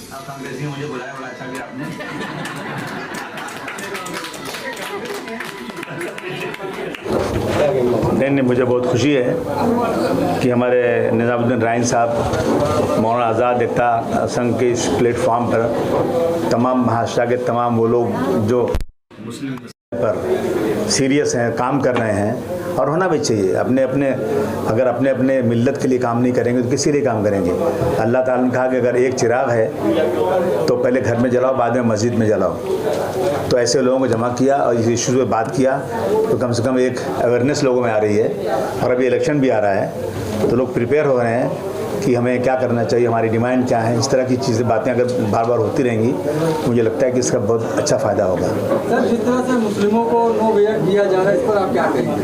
कांग्रेस ने मुझे बुलाया, बड़ा अच्छा किया आपने। नहीं, मुझे बहुत खुशी है कि हमारे निज़ामुद्दीन राइन साहब मौलाना आज़ाद एकता संघ के इस प्लेटफॉर्म पर तमाम महाराष्ट्र के तमाम वो लोग जो मुस्लिम पर सीरियस हैं, काम कर रहे हैं, और होना भी चाहिए। अगर अपने अपने मिल्लत के लिए काम नहीं करेंगे तो किसी लिए काम करेंगे। अल्लाह ताला ने कहा कि अगर एक चिराग है तो पहले घर में जलाओ, बाद में मस्जिद में जलाओ। तो ऐसे लोगों को जमा किया और इस इशू पे बात किया तो कम से कम एक अवेयरनेस लोगों में आ रही है। और अभी इलेक्शन भी आ रहा है तो लोग प्रिपेयर हो रहे हैं कि हमें क्या करना चाहिए, हमारी डिमांड क्या है। इस तरह की चीज़ें, बातें अगर बार बार होती रहेंगी मुझे लगता है कि इसका बहुत अच्छा फ़ायदा होगा। सर, जिस तरह से मुस्लिमों को नो वेट दिया जा रहा है, इस पर आप क्या कहेंगे?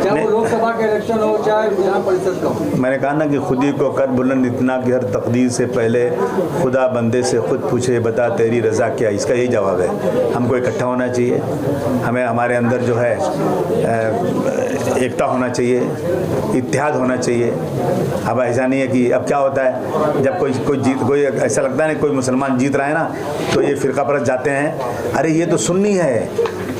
चाहे वो लोकसभा का इलेक्शन हो, चाहे विधान परिषद का हो। मैंने कहा ना कि खुद ही को कर बुलंद इतना कि हर तकदीर से पहले खुदा बंदे से खुद पूछे, बता तेरी रज़ा क्या। इसका यही जवाब है। हमको इकट्ठा होना चाहिए, हमें हमारे अंदर जो है एकता होना चाहिए, इत्तेहाद होना चाहिए। अब ऐसा नहीं है कि अब क्या होता है जब कोई ऐसा लगता है ना कोई मुसलमान जीत रहा है ना तो ये फ़िरका परस्त जाते हैं, अरे ये तो सुन्नी है,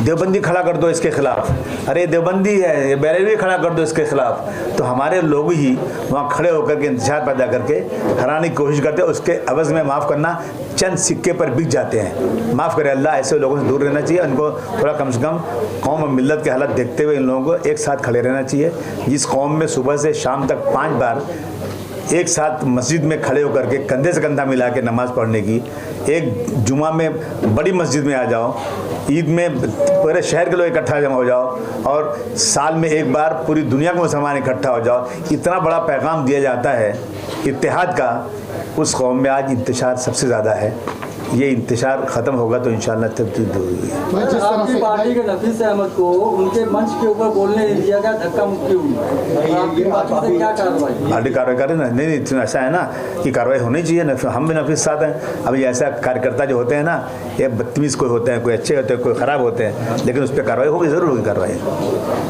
देवबंदी खड़ा कर दो इसके खिलाफ, अरे देवबंदी है, ये बैरवी खड़ा कर दो इसके खिलाफ। तो हमारे लोग ही वहाँ खड़े होकर के इंतजार पैदा करके हराने की कोशिश करते हैं। उसके अवज़ में माफ़ करना चंद सिक्के पर बिक जाते हैं। माफ़ करे अल्लाह, ऐसे लोगों से दूर रहना चाहिए। उनको थोड़ा कम से कम कौम और मिल्लत के हालत देखते हुए इन लोगों को एक साथ खड़े रहना चाहिए। जिस कौम में सुबह से शाम तक 5 बार एक साथ मस्जिद में खड़े होकर के कंधे से कंधा मिला के नमाज़ पढ़ने की, एक जुमा में बड़ी मस्जिद में आ जाओ, ईद में पूरे शहर के लोग इकट्ठा जमा हो जाओ, और साल में एक बार पूरी दुनिया के मुसलमान इकट्ठा हो जाओ, इतना बड़ा पैगाम दिया जाता है इत्तेहाद का। उस कौम में आज इंतशार सबसे ज़्यादा है। ये इंतशार ख़त्म होगा तो इंशाअल्लाह तब्दील होगी। आपकी पार्टी के नफीस अहमद को उनके मंच के ऊपर बोलने नहीं दिया गया, धक्का मुक्की हुई, आपकी पार्टी से क्या कार्रवाई? पार्टी कार्रवाई करे ना? नहीं, ऐसा है ना कि कार्रवाई होनी चाहिए। हम भी नफीस साथ हैं। अभी ऐसा कार्यकर्ता जो होते हैं ना, ये बदतमीज़ कोई होते हैं, कोई अच्छे होते हैं, कोई ख़राब होते हैं, लेकिन उस पर कार्रवाई होगी, ज़रूर होगी कार्रवाई।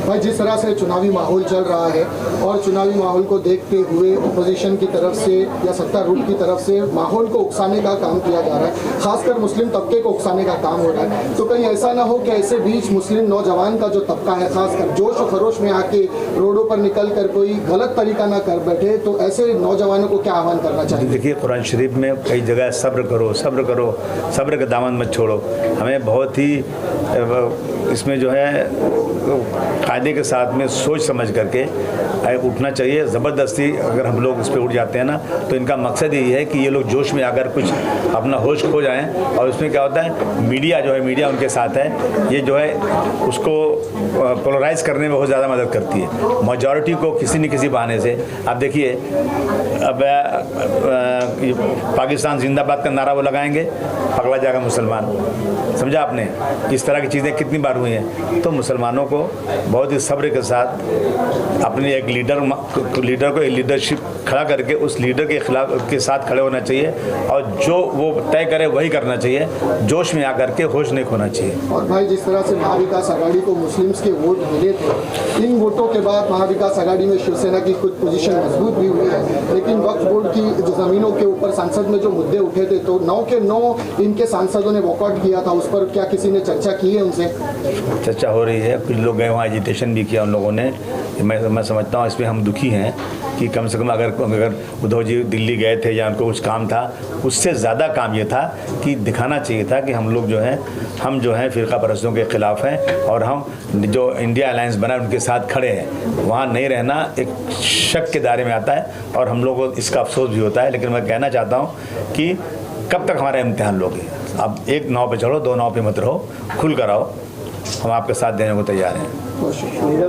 भाई, जिस तरह से चुनावी माहौल चल रहा है और चुनावी माहौल को देखते हुए अपोजिशन की तरफ से या सत्तारूढ़ की तरफ से माहौल को उकसाने का काम किया जा रहा है, खासकर मुस्लिम तबके को उकसाने का काम हो रहा है, तो कहीं ऐसा ना हो कि ऐसे बीच मुस्लिम नौजवान का जो तबका है खासकर जोश और खरोश में आके रोडों पर निकल कर कोई गलत तरीका ना कर बैठे, तो ऐसे नौजवानों को क्या आह्वान करना चाहिए? देखिए, कुरान शरीफ में कई जगह सब्र करो, सब्र करो, सब्र का दामन मत छोड़ो। हमें बहुत ही इसमें जो है कायदे के साथ में सोच समझ करके उठना चाहिए। ज़बरदस्ती अगर हम लोग इस पर उठ जाते हैं ना तो इनका मकसद यही है कि ये लोग जोश में आकर कुछ अपना होश खो जाएं। और उसमें क्या होता है, मीडिया जो है, मीडिया उनके साथ है, ये जो है उसको पोलराइज करने में बहुत ज़्यादा मदद करती है। मेजॉरिटी को किसी न किसी बहाने से, आप देखिए अब पाकिस्तान जिंदाबाद का नारा वो लगाएंगे, पकड़ा जाएगा मुसलमान। समझा आपने? इस तरह की चीज़ें कितनी बार हुई हैं। तो मुसलमानों को बहुत ही सब्र के साथ अपने एक लीडर को लीडरशिप खड़ा करके उस लीडर के खिलाफ के साथ खड़े होना चाहिए, और जो वो तय करे वही करना चाहिए। जोश में आकर के होश नहीं खोना चाहिए। और भाई, जिस तरह से महाविकास आघाड़ी को मुस्लिम्स के वोट मिले थे, इन वोटों के बाद महाविकास आघाड़ी में शिवसेना की कुछ पोजीशन मजबूत भी हुई है, लेकिन वक्फ बोर्ड की ज़मीनों के ऊपर सांसद में जो मुद्दे उठे थे तो 9 के 9 इनके सांसदों ने वॉकआउट किया था। उस पर क्या किसी ने चर्चा की है उनसे? चर्चा हो रही है, कुछ लोग गए वहाँ, एजिटेशन भी किया उन लोगों ने। मैं समझता हूँ इसमें हम दुखी हैं कि कम से कम अगर उद्धव जी दिल्ली गए थे या उनको कुछ काम था, उससे ज़्यादा काम ये था कि दिखाना चाहिए था कि हम लोग जो हैं, हम जो हैं फ़िरका परस्तों के ख़िलाफ़ हैं और हम जो इंडिया अलायंस बना उनके साथ खड़े हैं। वहाँ नहीं रहना एक शक के दायरे में आता है और हम लोगों को इसका अफसोस भी होता है। लेकिन मैं कहना चाहता हूँ कि कब तक हमारा इम्तिहान लोगे? आप एक नाव पे चढ़ो, 2 नाव पे मत रहो, खुल कर आओ, हम आपके साथ देने को तैयार हैं। बहुत शुक्रिया।